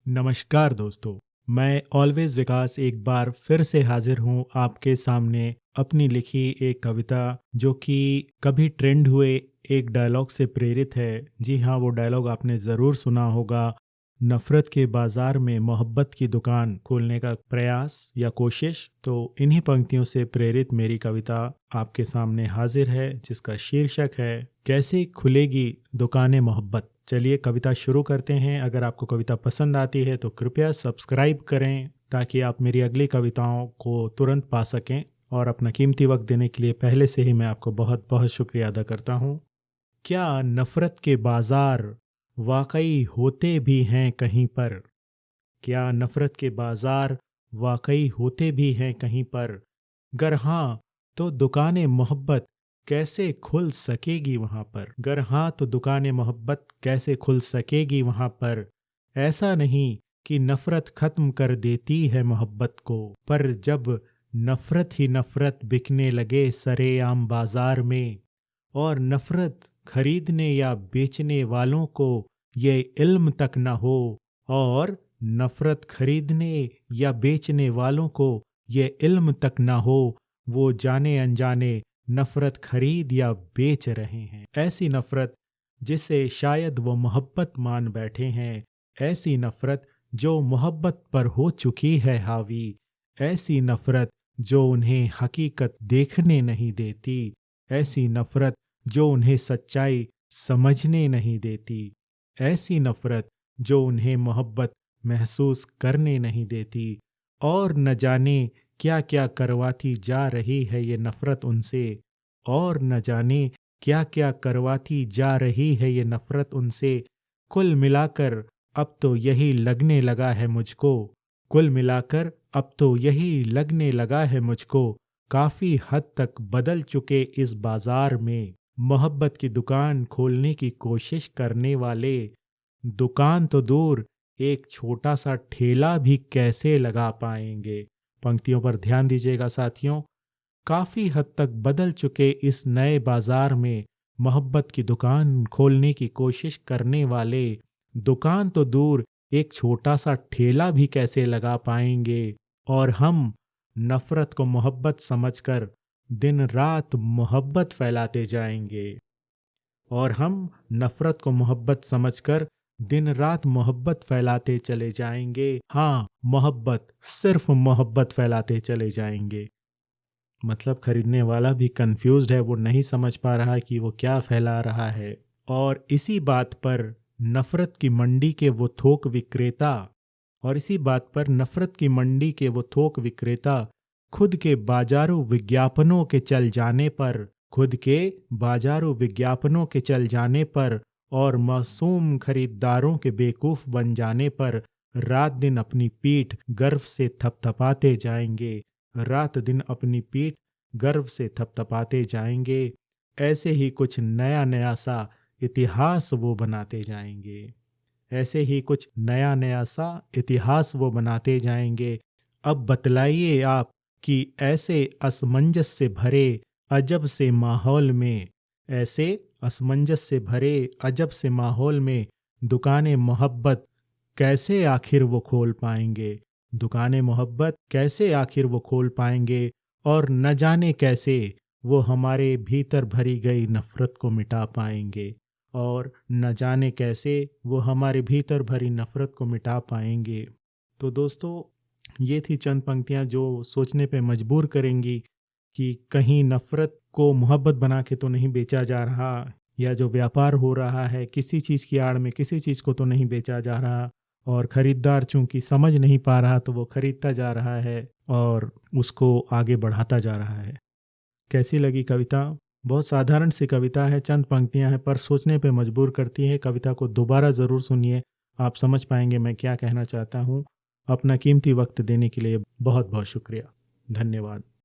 नमस्कार दोस्तों। मैं ऑलवेज विकास एक बार फिर से हाजिर हूँ आपके सामने अपनी लिखी एक कविता जो कि कभी ट्रेंड हुए एक डायलॉग से प्रेरित है। जी हाँ, वो डायलॉग आपने ज़रूर सुना होगा। नफ़रत के बाज़ार में मोहब्बत की दुकान खोलने का प्रयास या कोशिश। तो इन्हीं पंक्तियों से प्रेरित मेरी कविता आपके सामने हाजिर है, जिसका शीर्षक है कैसे खुलेगी दुकानें मोहब्बत। चलिए कविता शुरू करते हैं। अगर आपको कविता पसंद आती है तो कृपया सब्सक्राइब करें ताकि आप मेरी अगली कविताओं को तुरंत पा सकें। और अपना कीमती वक्त देने के लिए पहले से ही मैं आपको बहुत बहुत शुक्रिया अदा करता हूँ। क्या नफ़रत के बाज़ार वाकई होते भी हैं कहीं पर? क्या नफ़रत के बाज़ार वाकई होते भी हैं कहीं पर? गर हाँ तो दुकानें मोहब्बत कैसे खुल सकेगी वहाँ पर? गर हाँ तो दुकानें मोहब्बत कैसे खुल सकेगी वहाँ पर? ऐसा नहीं कि नफ़रत ख़त्म कर देती है मोहब्बत को, पर जब नफ़रत ही नफ़रत बिकने लगे सरेआम बाज़ार में, और नफ़रत खरीदने या बेचने वालों को ये इल्म तक न हो, और नफ़रत खरीदने या बेचने वालों को ये इल्म तक न हो, वो जाने अनजाने नफ़रत खरीद या बेच रहे हैं। ऐसी नफ़रत जिसे शायद वो मोहब्बत मान बैठे हैं, ऐसी नफ़रत जो मोहब्बत पर हो चुकी है हावी, ऐसी नफ़रत जो उन्हें हकीकत देखने नहीं देती, ऐसी नफ़रत जो उन्हें सच्चाई समझने नहीं देती, ऐसी नफ़रत जो उन्हें मोहब्बत महसूस करने नहीं देती। और न जाने क्या क्या करवाती जा रही है ये नफ़रत उनसे, और न जाने क्या क्या करवाती जा रही है ये नफ़रत उनसे। कुल मिलाकर अब तो यही लगने लगा है मुझको, कुल मिलाकर अब तो यही लगने लगा है मुझको, काफ़ी हद तक बदल चुके इस बाज़ार में मोहब्बत की दुकान खोलने की कोशिश करने वाले। दुकान तो दूर, एक छोटा सा ठेला भी कैसे लगा पाएंगे। पंक्तियों पर ध्यान दीजिएगा साथियों। काफी हद तक बदल चुके इस नए बाजार में मोहब्बत की दुकान खोलने की कोशिश करने वाले, दुकान तो दूर, एक छोटा सा ठेला भी कैसे लगा पाएंगे। और हम नफरत को मोहब्बत समझकर दिन रात मोहब्बत फैलाते जाएंगे, और हम नफरत को मोहब्बत समझकर दिन रात मोहब्बत फैलाते चले जाएंगे। हाँ, मोहब्बत, सिर्फ मोहब्बत फैलाते चले जाएंगे। मतलब खरीदने वाला भी कंफ्यूज्ड है, वो नहीं समझ पा रहा कि वो क्या फैला रहा है। और इसी बात पर नफरत की मंडी के वो थोक विक्रेता, और इसी बात पर नफरत की मंडी के वो थोक विक्रेता खुद के बाजारू विज्ञापनों के चल जाने पर, खुद के बाजारू विज्ञापनों के चल जाने पर और मासूम खरीदारों के बेवकूफ बन जाने पर रात दिन अपनी पीठ गर्व से थपथपाते जाएंगे, रात दिन अपनी पीठ गर्व से थपथपाते जाएंगे। ऐसे ही कुछ नया नया सा इतिहास वो बनाते जाएंगे, ऐसे ही कुछ नया नया सा इतिहास वो बनाते जाएंगे। अब बतलाइए आप कि ऐसे असमंजस से भरे अजब से माहौल में, ऐसे असमंजस से भरे अजब से माहौल में दुकानें मोहब्बत कैसे आखिर वो खोल पाएंगे, दुकानें मोहब्बत कैसे आखिर वो खोल पाएंगे। और न जाने कैसे वो हमारे भीतर भरी गई नफरत को मिटा पाएंगे, और न जाने कैसे वो हमारे भीतर भरी नफरत को मिटा पाएंगे। तो दोस्तों, ये थी चंद पंक्तियां जो सोचने पे मजबूर करेंगी कि कहीं नफरत को मोहब्बत बना के तो नहीं बेचा जा रहा, या जो व्यापार हो रहा है किसी चीज़ की आड़ में किसी चीज़ को तो नहीं बेचा जा रहा, और खरीदार चूंकि समझ नहीं पा रहा तो वो खरीदता जा रहा है और उसको आगे बढ़ाता जा रहा है। कैसी लगी कविता? बहुत साधारण सी कविता है, चंद पंक्तियां हैं, पर सोचने पे मजबूर करती है। कविता को दोबारा ज़रूर सुनिए, आप समझ पाएंगे मैं क्या कहना चाहता हूँ। अपना कीमती वक्त देने के लिए बहुत बहुत शुक्रिया। धन्यवाद।